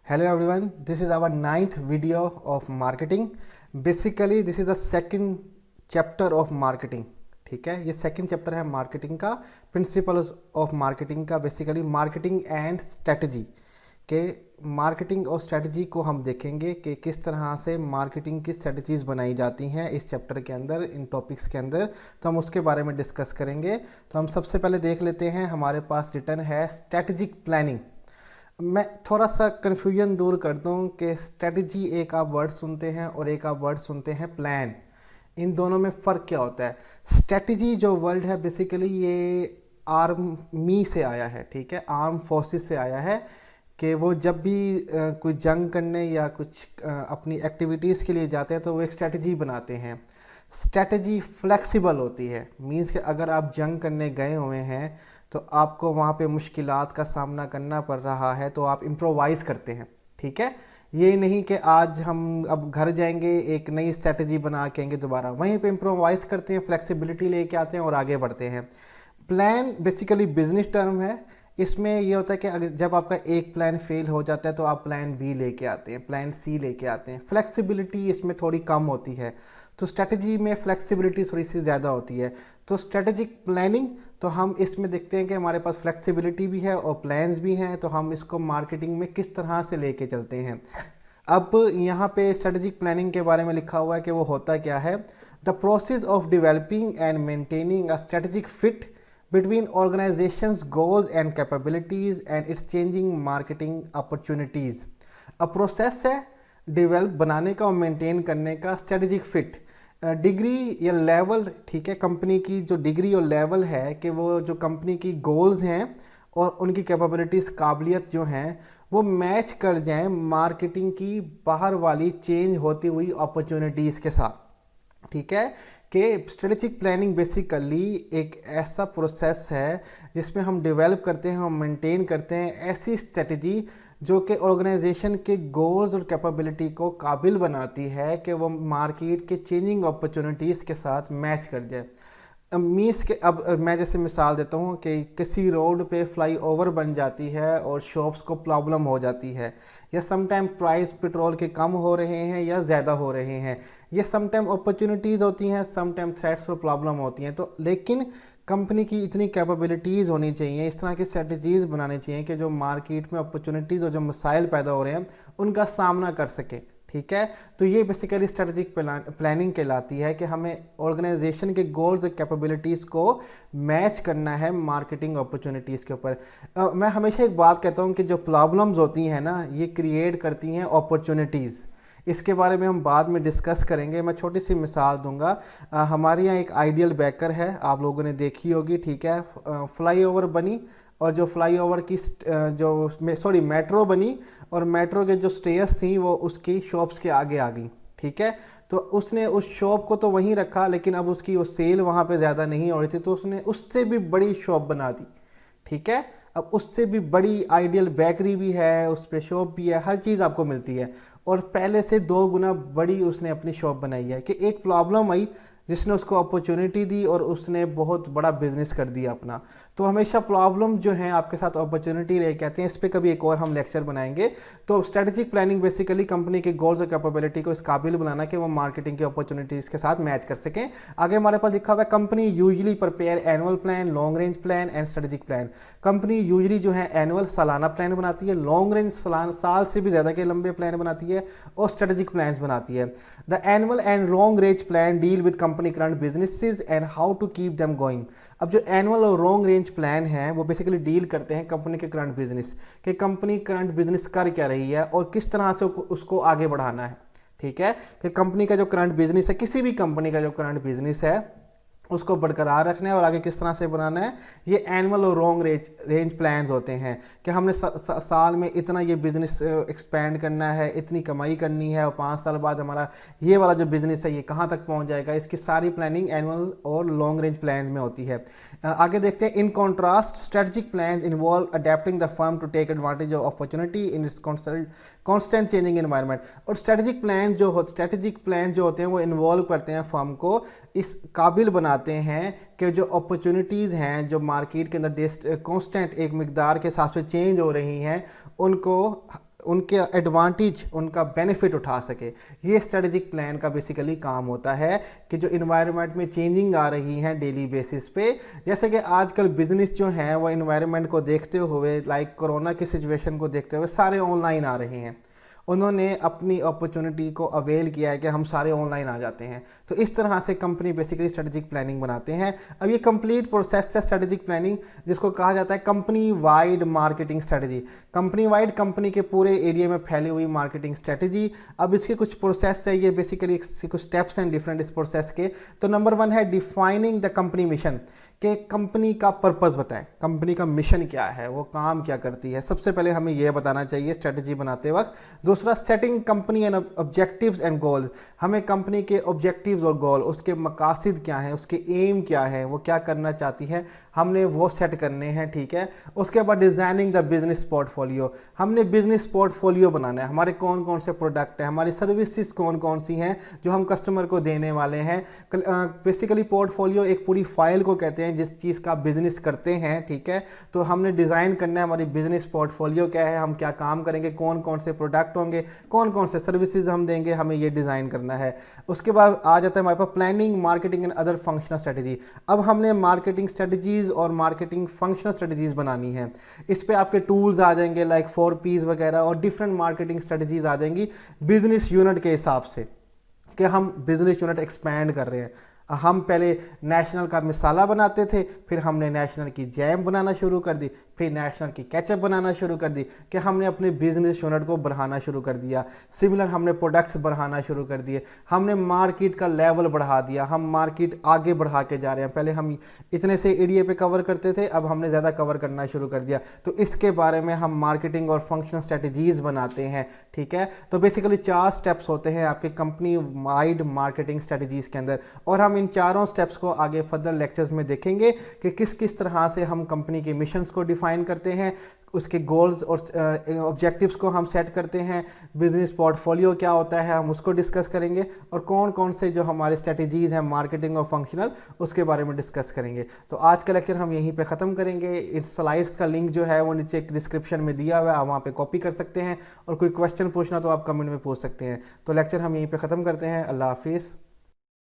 Hello everyone, this is our ninth video of marketing. Basically this is the second chapter of marketing. ठीक है, ये second chapter है marketing का, principles of marketing का। Basically marketing and strategy के marketing और strategy को हम देखेंगे कि किस तरह से मार्केटिंग की स्ट्रेटजीज बनाई जाती हैं इस चैप्टर के अंदर, इन टॉपिक्स के अंदर। तो हम उसके बारे में डिस्कस करेंगे। तो हम सबसे पहले देख लेते हैं, हमारे पास रिटर्न है स्ट्रेटजिक प्लानिंग। मैं थोड़ा सा कन्फ्यूजन दूर कर दूं कि स्ट्रेटजी एक आप वर्ड सुनते हैं और एक आप वर्ड सुनते हैं प्लान। इन दोनों में फ़र्क क्या होता है? स्ट्रेटजी जो वर्ड है बेसिकली ये आर्मी से आया है, ठीक है, आर्म फोर्सेस से आया है कि वो जब भी कोई जंग करने या कुछ अपनी एक्टिविटीज़ के लिए जाते हैं तो वो एक स्ट्रेटजी बनाते हैं। स्ट्रेटजी फ्लेक्सिबल होती है, मींस कि अगर आप जंग करने गए हुए हैं तो आपको वहाँ पे मुश्किलात का सामना करना पड़ रहा है तो आप इम्प्रोवाइज़ करते हैं, ठीक है। ये नहीं कि आज हम अब घर जाएंगे एक नई स्ट्रेटजी बना के आएंगे, दोबारा वहीं पे इम्प्रोवाइज़ करते हैं, फ्लेक्सिबिलिटी लेके आते हैं और आगे बढ़ते हैं। प्लान बेसिकली बिजनेस टर्म है। इसमें ये होता है कि अगर जब आपका एक प्लान फेल हो जाता है तो आप प्लान बी लेके आते हैं, प्लान सी लेके आते हैं। फ्लेक्सिबिलिटी इसमें थोड़ी कम होती है, तो स्ट्रेटजी में फ्लेक्सिबिलिटी थोड़ी सी ज़्यादा होती है। तो स्ट्रेटजिक प्लानिंग, तो हम इसमें देखते हैं कि हमारे पास फ्लेक्सिबिलिटी भी है और प्लान्स भी हैं, तो हम इसको मार्केटिंग में किस तरह से लेके चलते हैं। अब यहाँ पे स्ट्रेटजिक प्लानिंग के बारे में लिखा हुआ है कि वो होता क्या है। The process of developing and maintaining a strategic fit between organizations goals and capabilities and its changing marketing opportunities। अब प्रोसेस है डेवलप बनाने का और मेंटेन करने का स्ट्रेटजिक फिट, डिग्री या लेवल, ठीक है, कंपनी की जो डिग्री और लेवल है कि वो जो कंपनी की गोल्स हैं और उनकी कैपेबिलिटीज़, काबिलियत जो हैं वो मैच कर जाएं मार्केटिंग की बाहर वाली चेंज होती हुई अपॉर्चुनिटीज़ के साथ, ठीक है। कि स्ट्रेटेजिक प्लानिंग बेसिकली एक ऐसा प्रोसेस है जिसमें हम डेवलप करते हैं, हम मेंटेन करते हैं ऐसी स्ट्रेटजी जो कि ऑर्गेनाइजेशन के गोल्स और कैपेबिलिटी को काबिल बनाती है कि वो मार्केट के चेंजिंग अपॉर्चुनिटीज़ के साथ मैच कर जाए। मीन्स के अब मैं जैसे मिसाल देता हूँ कि किसी रोड पे फ्लाई ओवर बन जाती है और शॉप्स को प्रॉब्लम हो जाती है, या समटाइम प्राइस पेट्रोल के कम हो रहे हैं या ज़्यादा हो रहे हैं, ये समटाइम अपॉर्चुनिटीज़ होती हैं, समटाइम थ्रेट्स और प्रॉब्लम होती हैं। तो लेकिन कंपनी की इतनी कैपेबिलिटीज़ होनी चाहिए, इस तरह की स्ट्रेटजीज़ बनानी चाहिए कि जो मार्केट में अपॉर्चुनिटीज़ और जो मसाइल पैदा हो रहे हैं उनका सामना कर सके, ठीक है। तो ये बेसिकली स्ट्रेटजिक प्लानिंग कहलाती है कि हमें ऑर्गेनाइजेशन के गोल्स और कैपेबिलिटीज़ को मैच करना है मार्केटिंग अपॉर्चुनिटीज़ के ऊपर। मैं हमेशा एक बात कहता हूँ कि जो प्रॉब्लम्स होती हैं ना, ये क्रिएट करती हैं अपॉर्चुनिटीज़। इसके बारे में हम बाद में डिस्कस करेंगे। मैं छोटी सी मिसाल दूंगा। हमारे यहाँ एक आइडियल बेकर है, आप लोगों ने देखी होगी, ठीक है। फ्लाईओवर बनी और जो फ्लाईओवर की मेट्रो बनी और मेट्रो के जो स्टेयर्स थी वो उसकी शॉप्स के आगे आ गई, ठीक है। तो उसने उस शॉप को तो वहीं रखा, लेकिन अब उसकी वो सेल वहाँ पे ज़्यादा नहीं हो रही थी, तो उसने उससे भी बड़ी शॉप बना दी, ठीक है। अब उससे भी बड़ी आइडियल बेकरी भी है, उस पर शॉप भी है, हर चीज़ आपको मिलती है, और पहले से 2 गुना बड़ी उसने अपनी शॉप बनाई है। कि एक प्रॉब्लम आई जिसने उसको अपॉर्चुनिटी दी और उसने बहुत बड़ा बिजनेस कर दिया अपना। तो हमेशा प्रॉब्लम जो है आपके साथ अपॉर्चुनिटी लेके आते हैं। इस पर कभी एक और हम लेक्चर बनाएंगे। तो स्ट्रेटजिक प्लानिंग बेसिकली कंपनी के गोल्स और कैपेबिलिटी को इस काबिल बनाना कि वो मार्केटिंग की अपॉर्चुनिटीज़ के साथ मैच कर सकें। आगे हमारे पास लिखा हुआ है company usually prepare annual plan, long range plan and strategic plan. Company usually जो है एनुअल सालाना प्लान बनाती है, लॉन्ग रेंज साल से भी ज़्यादा के लंबे प्लान बनाती है, और स्ट्रेटजिक प्लान बनाती है। The annual and long range plan deal with company current businesses and how to keep them going. अब जो एनुअल और लॉन्ग रेंज प्लान है वो बेसिकली डील करते हैं कंपनी के करंट बिजनेस, कि कंपनी करंट बिजनेस कर क्या रही है और किस तरह से उसको आगे बढ़ाना है, ठीक है। कि कंपनी का जो करंट बिजनेस है, किसी भी कंपनी का जो करंट बिजनेस है उसको बरकरार रखना है और आगे किस तरह से बनाना है, ये एनुअल और लॉन्ग रेंज प्लान्स होते हैं। कि हमने साल में इतना ये बिज़नेस एक्सपैंड करना है, इतनी कमाई करनी है, और 5 साल बाद हमारा ये वाला जो बिज़नेस है ये कहाँ तक पहुँच जाएगा, इसकी सारी प्लानिंग एनुअल और लॉन्ग रेंज प्लान में होती है। आगे देखते हैं, in contrast strategic plan involve adapting the firm to take advantage of opportunity in its constant changing environment. और स्ट्रेटजिक प्लान जो होते हैं वो इन्वॉल्व करते हैं फर्म को, इस काबिल बनाते हैं कि जो अपॉर्चुनिटीज़ हैं जो मार्केट के अंदर कांस्टेंट एक मिकदार के हिसाब से चेंज हो रही हैं, उनको उनके एडवांटेज, उनका बेनिफिट उठा सके। ये स्ट्रेटेजिक प्लान का बेसिकली काम होता है कि जो इन्वायरमेंट में चेंजिंग आ रही हैं डेली बेसिस पे, जैसे कि आजकल बिजनेस जो हैं वो इन्वायरमेंट को देखते हुए, लाइक कोरोना की सिचुएशन को देखते हुए सारे ऑनलाइन आ रहे हैं। उन्होंने अपनी अपॉर्चुनिटी को अवेल किया है कि हम सारे ऑनलाइन आ जाते हैं। तो इस तरह से कंपनी बेसिकली स्ट्रेटेजिक प्लानिंग बनाते हैं। अब ये कंप्लीट प्रोसेस है स्ट्रेटेजिक प्लानिंग, जिसको कहा जाता है company wide marketing strategy. Company wide, company के पूरे एरिया में फैली हुई मार्केटिंग स्ट्रेटजी। अब इसके कुछ प्रोसेस है, ये बेसिकली कुछ स्टेप्स हैं डिफरेंट इस प्रोसेस के। तो नंबर 1 है डिफाइनिंग द कंपनी मिशन, कि कंपनी का पर्पस बताएं, कंपनी का मिशन क्या है, वो काम क्या करती है, सबसे पहले हमें यह बताना चाहिए स्ट्रेटजी बनाते वक्त। दूसरा, setting company and objectives and goals, हमें कंपनी के ऑब्जेक्टिव्स और गोल, उसके मकासद क्या हैं, उसके एम क्या है, वो क्या करना चाहती है, हमने वो सेट करने हैं, ठीक है। उसके बाद डिज़ाइनिंग द बिजनेस पोर्टफोलियो, हमने बिजनेस पोर्टफोलियो बनाना है, हमारे कौन कौन से प्रोडक्ट हैं, हमारी सर्विसेज कौन कौन सी हैं जो हम कस्टमर को देने वाले हैं। बेसिकली पोर्टफोलियो एक पूरी फाइल को कहते हैं जिस चीज़ का बिजनेस करते हैं, ठीक है। तो हमने डिज़ाइन करना है हमारी बिजनेस पोर्टफोलियो क्या है, हम क्या काम करेंगे, कौन कौन से प्रोडक्ट होंगे, कौन कौन से सर्विसेज हम देंगे, हमें ये डिज़ाइन करना है। उसके बाद आ जाता है हमारे पास planning, marketing and other functional strategy. अब हमने मार्केटिंग स्ट्रेटजीज और मार्केटिंग फंक्शनल स्ट्रेटजीज बनानी है। इस पे आपके टूल्स आ जाएंगे लाइक 4Ps वगैरह, और डिफरेंट मार्केटिंग स्ट्रेटजीज आ जाएंगी बिजनेस यूनिट के हिसाब से, कि हम बिजनेस यूनिट एक्सपैंड कर रहे हैं। हम पहले नेशनल का मिसाला बनाते थे, फिर हमने नेशनल की जैम बनाना शुरू कर दी, फिर नेशनल की केचप बनाना शुरू कर दी, कि हमने अपने बिजनेस यूनिट को बढ़ाना शुरू कर दिया। सिमिलर हमने प्रोडक्ट्स बढ़ाना शुरू कर दिए, हमने मार्केट का लेवल बढ़ा दिया, हम मार्केट आगे बढ़ा के जा रहे हैं। पहले हम इतने से एरिया पे कवर करते थे, अब हमने ज़्यादा कवर करना शुरू कर दिया। तो इसके बारे में हम मार्केटिंग और फंक्शनल स्ट्रेटजीज़ बनाते हैं, ठीक है। तो बेसिकली 4 स्टेप्स होते हैं आपके कंपनी वाइड मार्केटिंग स्ट्रेटजीज़ के अंदर, और हम इन चारों स्टेप्स को आगे फर्दर लेक्चर्स में देखेंगे कि किस किस तरह से हम कंपनी के मिशंस को डिफाइन करते हैं, उसके गोल्स और ऑब्जेक्टिव्स को हम सेट करते हैं, बिजनेस पोर्टफोलियो क्या होता है हम उसको डिस्कस करेंगे, और कौन कौन से जो हमारे स्ट्रेटजीज़ हैं मार्केटिंग और फंक्शनल उसके बारे में डिस्कस करेंगे। तो आज का लेक्चर हम यहीं पे ख़त्म करेंगे। इस स्लाइड्स का लिंक जो है वो नीचे डिस्क्रिप्शन में दिया हुआ है, आप वहाँ पे कॉपी कर सकते हैं, और कोई क्वेश्चन पूछना तो आप कमेंट में पूछ सकते हैं। तो लेक्चर हम यहीं पर ख़त्म करते हैं। अल्लाह हाफिज़।